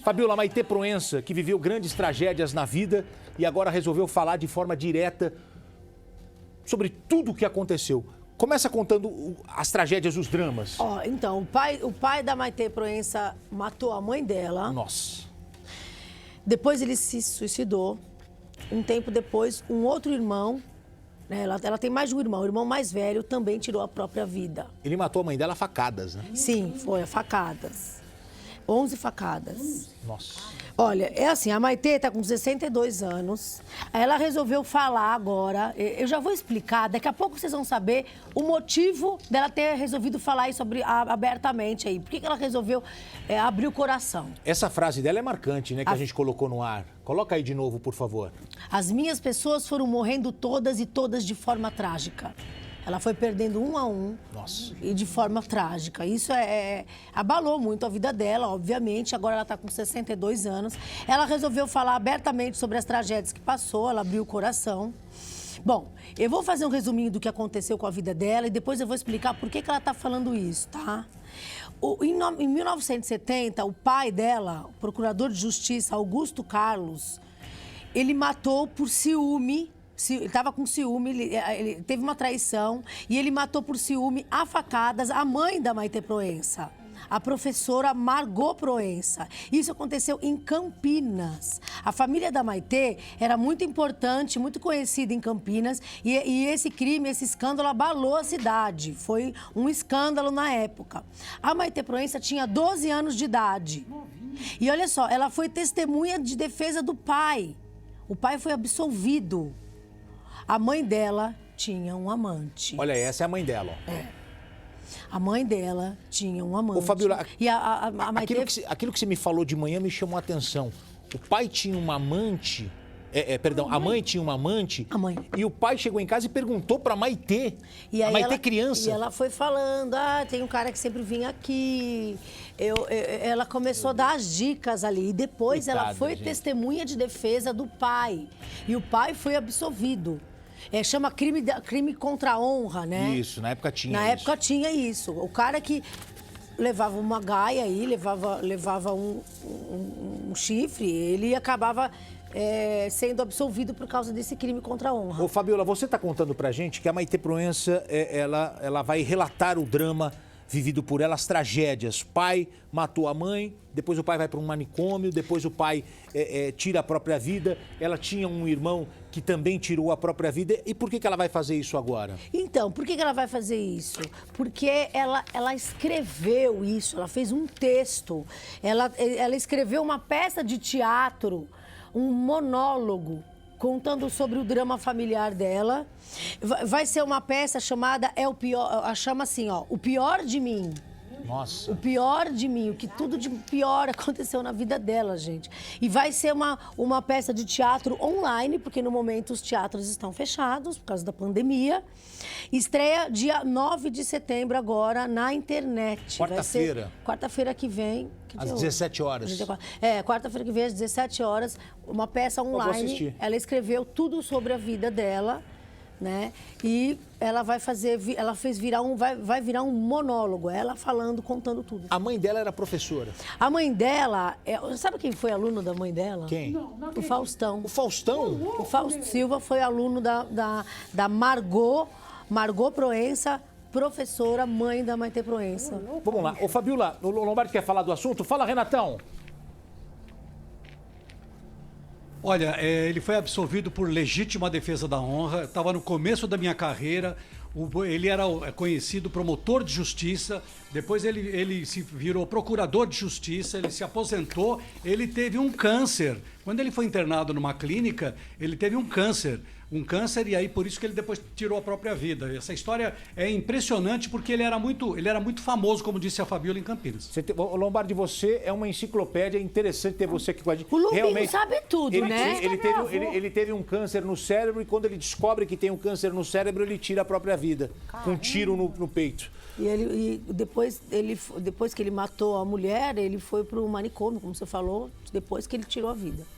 Fabiola, Maitê Proença, que viveu grandes tragédias na vida e agora resolveu falar de forma direta sobre tudo o que aconteceu. Começa contando as tragédias, os dramas. Então, o pai da Maitê Proença matou a mãe dela. Nossa. Depois ele se suicidou. Um tempo depois, um outro irmão, né, ela tem mais de um irmão, o irmão mais velho também tirou a própria vida. Ele matou a mãe dela a facadas, né? Sim, foi a facadas. 11 facadas. Nossa. Olha, é assim, a Maitê tá com 62 anos. Ela resolveu falar agora. Eu já vou explicar, daqui a pouco vocês vão saber o motivo dela ter resolvido falar isso abertamente aí. Por que ela resolveu abrir o coração? Essa frase dela é marcante, né? Que a gente colocou no ar. Coloca aí de novo, por favor. As minhas pessoas foram morrendo todas e todas de forma trágica. Ela foi perdendo um a um. Nossa. E de forma trágica. Isso abalou muito a vida dela, obviamente. Agora ela está com 62 anos. Ela resolveu falar abertamente sobre as tragédias que passou. Ela abriu o coração. Bom, eu vou fazer um resuminho do que aconteceu com a vida dela e depois eu vou explicar por que ela está falando isso, tá? Em 1970, o pai dela, o procurador de justiça Augusto Carlos, ele matou por ciúme. Ele estava com ciúme, ele teve uma traição e ele matou por ciúme a facadas a mãe da Maitê Proença, a professora Margot Proença. Isso aconteceu em Campinas. A família da Maitê era muito importante, muito conhecida em Campinas e esse crime, esse escândalo abalou a cidade. Foi um escândalo na época. A Maitê Proença tinha 12 anos de idade. E olha só, ela foi testemunha de defesa do pai. O pai foi absolvido. A mãe dela tinha um amante. Olha, essa é a mãe dela. Ó. A mãe dela tinha um amante. Ô, Fabiola, e a Maitê... aquilo que você me falou de manhã me chamou a atenção. O pai tinha uma amante... a mãe tinha uma amante. A mãe. E o pai chegou em casa e perguntou pra Maitê. E aí a Maitê criança. E ela foi falando, tem um cara que sempre vinha aqui. Ela começou a dar as dicas ali. E depois Coitada, ela foi testemunha de defesa do pai. E o pai foi absolvido. Chama crime contra a honra, né? Isso, na época tinha Na época tinha isso. O cara que levava uma gaia aí, levava um chifre, ele acabava sendo absolvido por causa desse crime contra a honra. Ô, Fabiola, você tá contando pra gente que a Maitê Proença, ela vai relatar o drama vivido por ela, as tragédias. Pai matou a mãe, depois o pai vai para um manicômio, depois o pai tira a própria vida. Ela tinha um irmão que também tirou a própria vida. E por que ela vai fazer isso agora? Então, por que ela vai fazer isso? Porque ela escreveu isso, ela fez um texto, ela escreveu uma peça de teatro, um monólogo, contando sobre o drama familiar dela. Vai ser uma peça chamada chama assim, O Pior de Mim. Nossa. O pior de mim, o que tudo de pior aconteceu na vida dela, gente. E vai ser uma peça de teatro online, porque no momento os teatros estão fechados por causa da pandemia. Estreia dia 9 de setembro agora na internet. Quarta-feira. Quarta-feira que vem. Às 17 horas. Quarta-feira que vem às 17 horas, uma peça online. Eu vou assistir. Ela escreveu tudo sobre a vida dela, né? E ela vai virar um monólogo, ela falando, contando tudo. A mãe dela era professora. A mãe dela, sabe quem foi aluno da mãe dela? Quem? O Faustão. O Faustão? O Fausto Silva foi aluno da Margot Proença, professora, mãe da Maitê Proença. Vamos lá. Ô, Fabiola, o Lombardi quer falar do assunto? Fala, Renatão. Olha, ele foi absolvido por legítima defesa da honra. Estava no começo da minha carreira. Ele era conhecido promotor de justiça. Depois ele se virou procurador de justiça. Ele se aposentou. Ele teve um câncer. Quando ele foi internado numa clínica, ele teve um câncer. E aí por isso que ele depois tirou a própria vida. Essa história é impressionante porque ele era muito famoso, como disse a Fabiola, em Campinas. Lombardi, você é uma enciclopédia, interessante ter você aqui com a gente. O Lobinho sabe tudo, né? Ele teve um câncer no cérebro e quando ele descobre que tem um câncer no cérebro, ele tira a própria vida. Com um tiro no peito. E depois que ele matou a mulher, ele foi para o manicômio, como você falou, depois que ele tirou a vida.